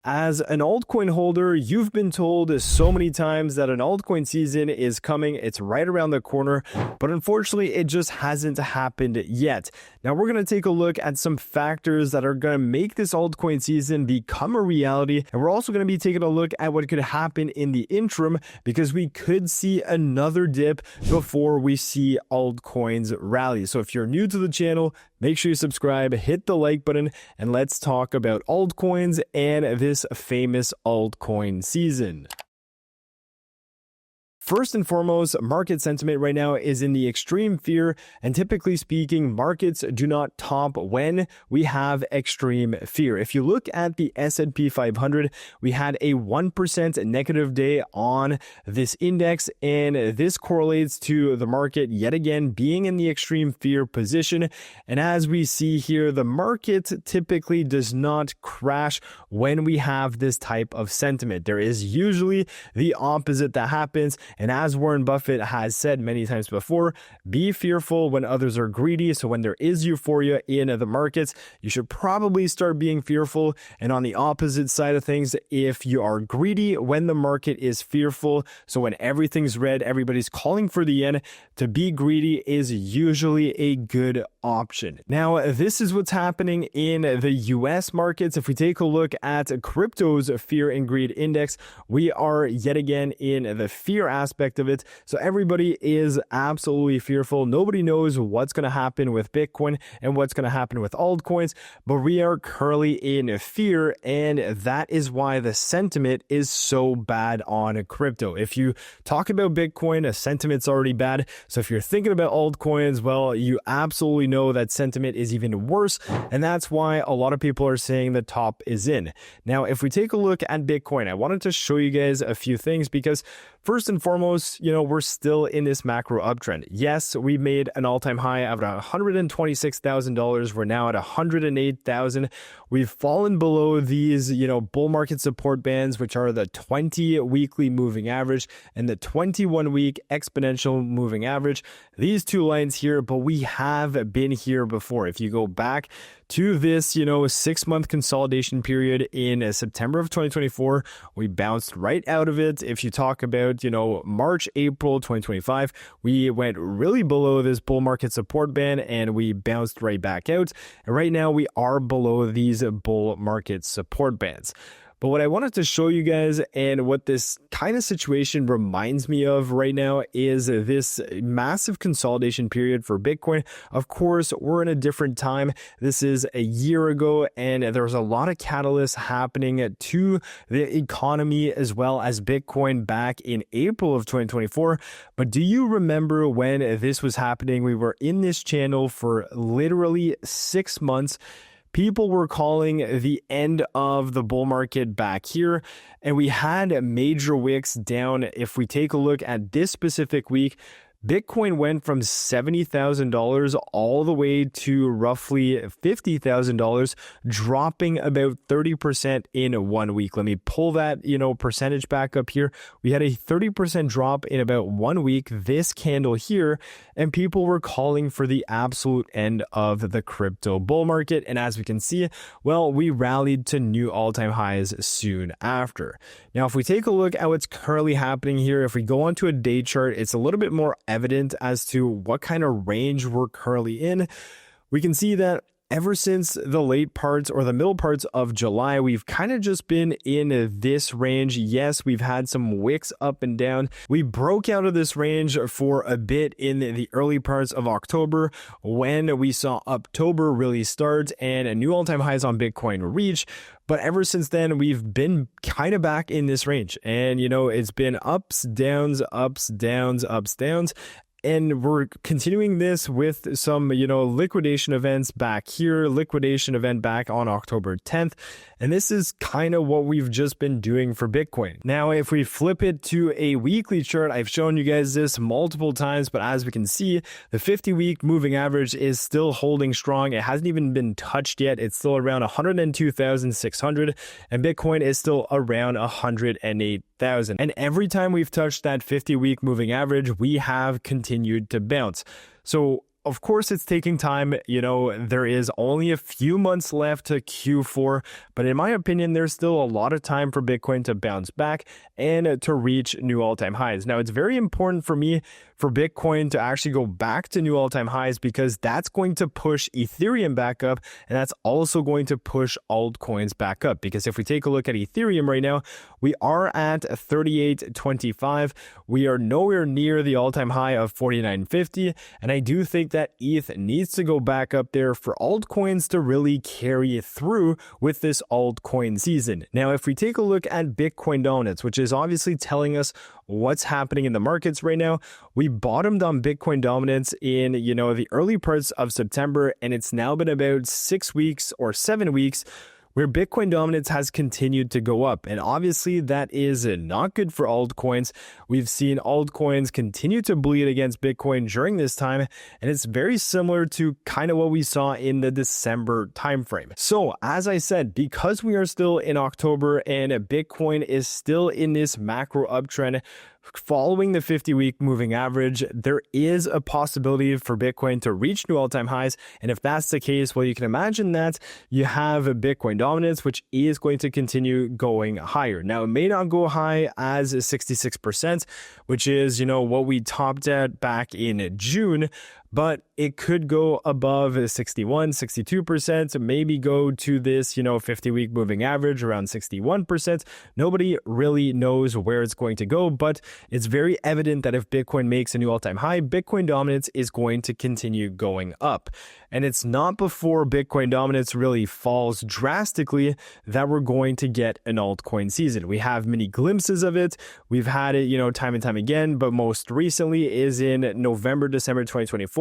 As an altcoin holder, you've been told so many times that an altcoin season is coming. It's right around the corner, but unfortunately, it just hasn't happened yet. Now, we're going to take a look at some factors that are going to make this altcoin season become a reality. And we're also going to be taking a look at what could happen in the interim, because we could see another dip before we see altcoins rally. So if you're new to the channel, make sure you subscribe, hit the like button, and let's talk about altcoins and this famous altcoin season. First and foremost, market sentiment right now is in the extreme fear, and typically speaking, markets do not top when we have extreme fear. If you look at the S&P 500, we had a 1% negative day on this index, and this correlates to the market yet again being in the extreme fear position. And as we see here, the market typically does not crash when we have this type of sentiment. There is usually the opposite that happens. And as Warren Buffett has said many times before, be fearful when others are greedy. So when there is euphoria in the markets, you should probably start being fearful. And on the opposite side of things, if you are greedy when the market is fearful, so when everything's red, everybody's calling for the end, to be greedy is usually a good option. Now, this is what's happening in the US markets. If we take a look at crypto's fear and greed index, we are yet again in the fear aspect of it. So everybody is absolutely fearful. Nobody knows what's going to happen with Bitcoin and what's going to happen with altcoins, but we are currently in fear, and that is why the sentiment is so bad on crypto. If you talk about Bitcoin, a sentiment's already bad. So if you're thinking about altcoins, well, you absolutely know that sentiment is even worse, and that's why a lot of people are saying the top is in. Now, if we take a look at Bitcoin, I wanted to show you guys a few things, because first and foremost, we're still in this macro uptrend. Yes, we made an all-time high of $126,000. We're now at $108,000. We've fallen below these, bull market support bands, which are the 20 weekly moving average and the 21-week exponential moving average. These two lines here, but we have been here before. If you go back to this, 6-month consolidation period in September of 2024, we bounced right out of it. If you talk about, March, April 2025, we went really below this bull market support band and we bounced right back out. And right now we are below these bull market support bands. But what I wanted to show you guys, and what this kind of situation reminds me of right now, is this massive consolidation period for Bitcoin. Of course, we're in a different time. This is a year ago, and there was a lot of catalysts happening to the economy as well as Bitcoin back in April of 2024. But do you remember when this was happening? We were in this channel for literally 6 months. People were calling the end of the bull market back here, and we had major wicks down. If we take a look at this specific week, Bitcoin went from $70,000 all the way to roughly $50,000, dropping about 30% in 1 week. Let me pull that, percentage back up here. We had a 30% drop in about 1 week, this candle here, and people were calling for the absolute end of the crypto bull market. And as we can see, well, we rallied to new all-time highs soon after. Now, if we take a look at what's currently happening here, if we go onto a day chart, it's a little bit more evident as to what kind of range we're currently in. We can see that ever since the late parts or the middle parts of July, we've kind of just been in this range. Yes, we've had some wicks up and down. We broke out of this range for a bit in the early parts of October, when we saw October really start and a new all-time highs on Bitcoin reach. But ever since then, we've been kind of back in this range. And, it's been ups, downs, ups, downs, ups, downs. And we're continuing this with some, liquidation events back here, liquidation event back on October 10th. And this is kind of what we've just been doing for Bitcoin. Now, if we flip it to a weekly chart, I've shown you guys this multiple times, but as we can see, the 50-week moving average is still holding strong. It hasn't even been touched yet. It's still around 102,600, and Bitcoin is still around 108,000. And every time we've touched that 50-week moving average, we have continued to bounce. So of course, it's taking time. There is only a few months left to Q4, but in my opinion, there's still a lot of time for Bitcoin to bounce back and to reach new all-time highs. Now, it's very important for me for Bitcoin to actually go back to new all-time highs because that's going to push Ethereum back up, and that's also going to push altcoins back up. Because if we take a look at Ethereum right now, we are at 38.25. We are nowhere near the all-time high of 49.50, and I do think that ETH needs to go back up there for altcoins to really carry it through with this altcoin season. Now, if we take a look at Bitcoin dominance, which is obviously telling us what's happening in the markets right now, we bottomed on Bitcoin dominance in, the early parts of September, and it's now been about 6 weeks or 7 weeks where Bitcoin dominance has continued to go up. And obviously that is not good for altcoins. We've seen altcoins continue to bleed against Bitcoin during this time, and it's very similar to kind of what we saw in the December timeframe. So as I said, because we are still in October and Bitcoin is still in this macro uptrend, following the 50-week moving average, there is a possibility for Bitcoin to reach new all-time highs. And if that's the case, well, you can imagine that you have a Bitcoin dominance, which is going to continue going higher. Now, it may not go high as 66%, which is, what we topped at back in June, but it could go above 61, 62%, maybe go to this, 50-week moving average around 61%. Nobody really knows where it's going to go, but it's very evident that if Bitcoin makes a new all-time high, Bitcoin dominance is going to continue going up. And it's not before Bitcoin dominance really falls drastically that we're going to get an altcoin season. We have many glimpses of it. We've had it, time and time again, but most recently is in November, December 2024,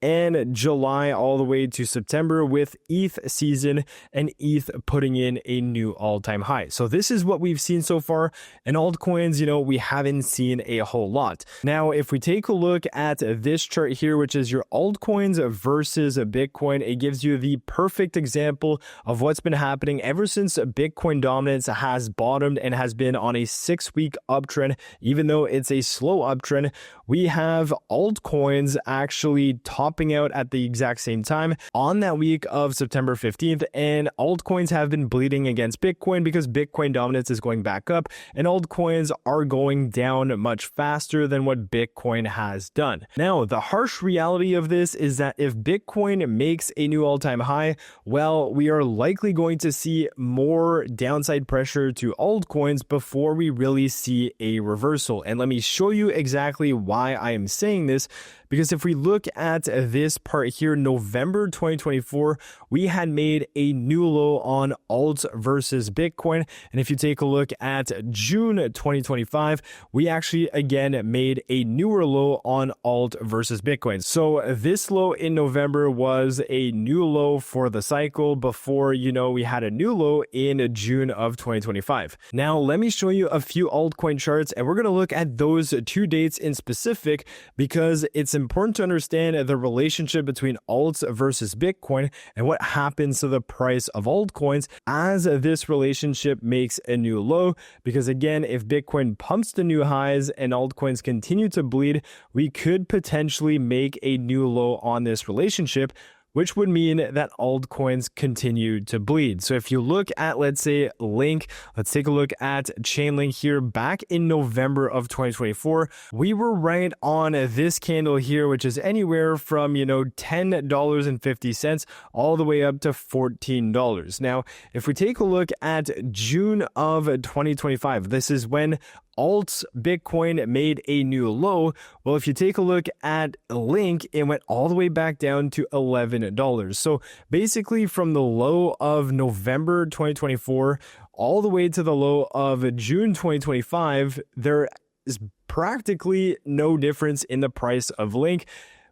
and July all the way to September with ETH season and ETH putting in a new all-time high. So this is what we've seen so far. And altcoins, we haven't seen a whole lot. Now, if we take a look at this chart here, which is your altcoins versus Bitcoin, it gives you the perfect example of what's been happening ever since Bitcoin dominance has bottomed and has been on a 6-week uptrend. Even though it's a slow uptrend, we have altcoins actually topping out at the exact same time on that week of September 15th, and altcoins have been bleeding against Bitcoin because Bitcoin dominance is going back up and altcoins are going down much faster than what Bitcoin has done. Now, the harsh reality of this is that if Bitcoin makes a new all-time high, well, we are likely going to see more downside pressure to altcoins before we really see a reversal. And let me show you exactly why I am saying this. Because if we look at this part here, November 2024, we had made a new low on alt versus Bitcoin. And if you take a look at June 2025, we actually again made a newer low on alt versus Bitcoin. So this low in November was a new low for the cycle before, we had a new low in June of 2025. Now, let me show you a few altcoin charts, and we're going to look at those 2 dates in specific because it's important to understand the relationship between alts versus Bitcoin and what happens to the price of altcoins as this relationship makes a new low. Because again, if Bitcoin pumps to new highs and altcoins continue to bleed, we could potentially make a new low on this relationship, which would mean that altcoins continue to bleed. So if you look at, let's say, Link, let's take a look at Chainlink here. Back in November of 2024, we were right on this candle here, which is anywhere from, $10.50 all the way up to $14. Now, if we take a look at June of 2025, this is when alts Bitcoin made a new low. Well, if you take a look at Link, it went all the way back down to $11. So basically from the low of November 2024 all the way to the low of June 2025, there is practically no difference in the price of Link.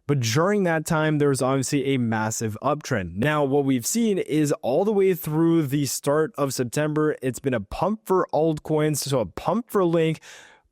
But during that time, there was obviously a massive uptrend. Now, what we've seen is all the way through the start of September, it's been a pump for altcoins, so a pump for Link.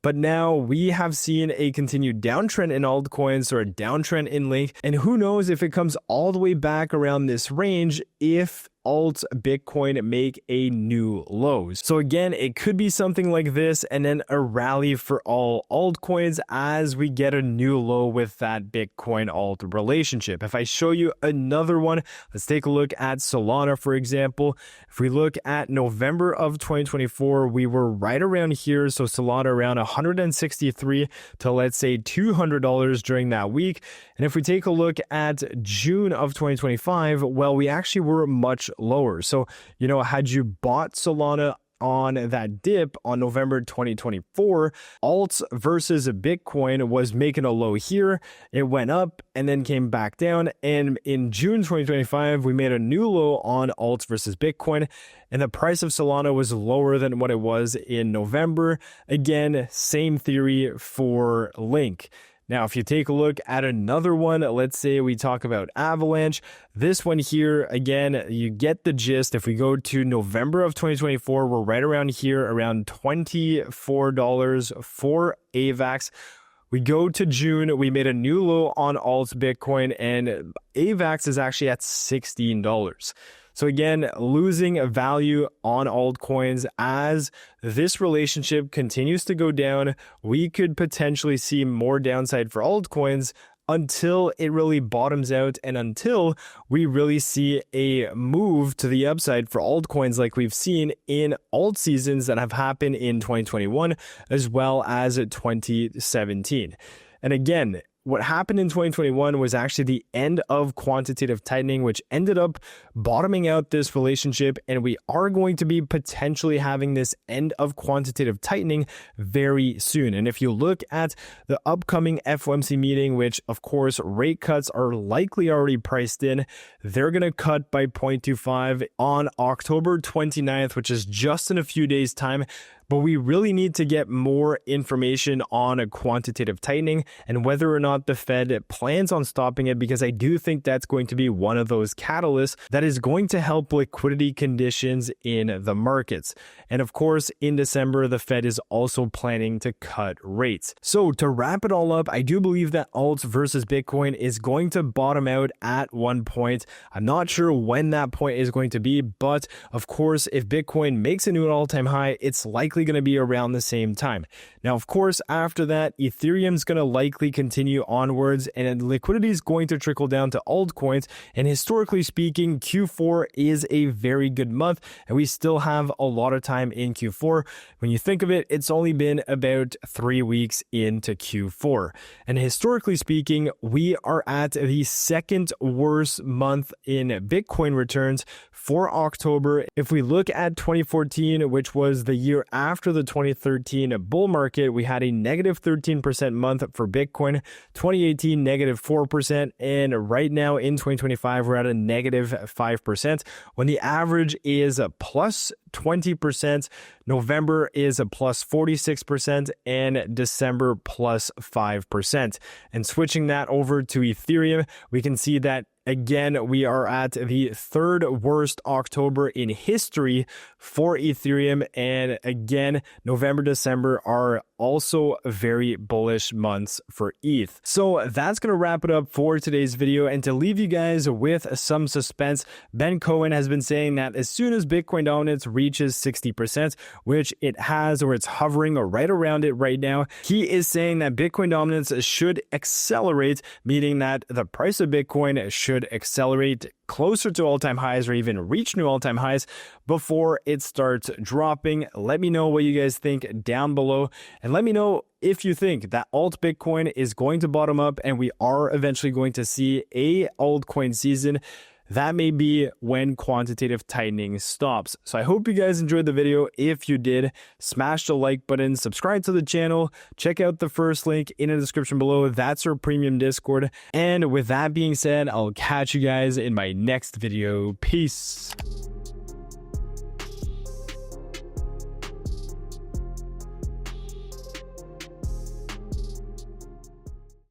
But now we have seen a continued downtrend in altcoins or a downtrend in Link. And who knows if it comes all the way back around this range if alt Bitcoin make a new low. So again, it could be something like this and then a rally for all altcoins as we get a new low with that Bitcoin alt relationship. If I show you another one, let's take a look at Solana, for example. If we look at November of 2024, we were right around here. So Solana around 163 to let's say $200 during that week. And if we take a look at June of 2025, well, we actually were much lower. So, had you bought Solana on that dip on November 2024, alts versus Bitcoin was making a low here. It went up and then came back down. And in June 2025, we made a new low on alts versus Bitcoin. And the price of Solana was lower than what it was in November. Again, same theory for Link. Now, if you take a look at another one, let's say we talk about Avalanche. This one here, again, you get the gist. If we go to November of 2024, we're right around here, around $24 for AVAX. We go to June, we made a new low on alts Bitcoin, and AVAX is actually at $16. So again, losing value on altcoins as this relationship continues to go down. We could potentially see more downside for altcoins until it really bottoms out and until we really see a move to the upside for altcoins like we've seen in alt seasons that have happened in 2021 as well as 2017. And again, what happened in 2021 was actually the end of quantitative tightening, which ended up bottoming out this relationship. And we are going to be potentially having this end of quantitative tightening very soon. And if you look at the upcoming FOMC meeting, which of course rate cuts are likely already priced in, they're going to cut by 0.25 on October 29th, which is just in a few days' time. But we really need to get more information on a quantitative tightening and whether or not the Fed plans on stopping it, because I do think that's going to be one of those catalysts that is going to help liquidity conditions in the markets. And of course, in December, the Fed is also planning to cut rates. So to wrap it all up, I do believe that alts versus Bitcoin is going to bottom out at one point. I'm not sure when that point is going to be, but of course, if Bitcoin makes a new all-time high, it's likely going to be around the same time. Now, of course, after that, Ethereum's going to likely continue onwards and liquidity is going to trickle down to altcoins. And historically speaking, Q4 is a very good month and we still have a lot of time in Q4. When you think of it, it's only been about 3 weeks into Q4. And historically speaking, we are at the second worst month in Bitcoin returns for October. If we look at 2014, which was the year after the 2013 bull market, we had a negative 13% month for Bitcoin, 2018 negative 4%, and right now in 2025 we're at a negative 5%, when the average is a plus 20%, November is a plus 46%, and December plus 5%. And switching that over to Ethereum, we can see that again, we are at the third worst October in history for Ethereum. And again, November, December are also very bullish months for ETH. So that's going to wrap it up for today's video. And to leave you guys with some suspense, Ben Cohen has been saying that as soon as Bitcoin dominance reaches 60%, which it has, or it's hovering right around it right now, he is saying that Bitcoin dominance should accelerate, meaning that the price of Bitcoin should accelerate closer to all-time highs or even reach new all-time highs before it starts dropping. Let me know what you guys think down below, and let me know if you think that alt Bitcoin is going to bottom up and we are eventually going to see a altcoin season. That may be when quantitative tightening stops. So I hope you guys enjoyed the video. If you did, smash the like button, subscribe to the channel, check out the first link in the description below. That's our premium Discord. And with that being said, I'll catch you guys in my next video. Peace.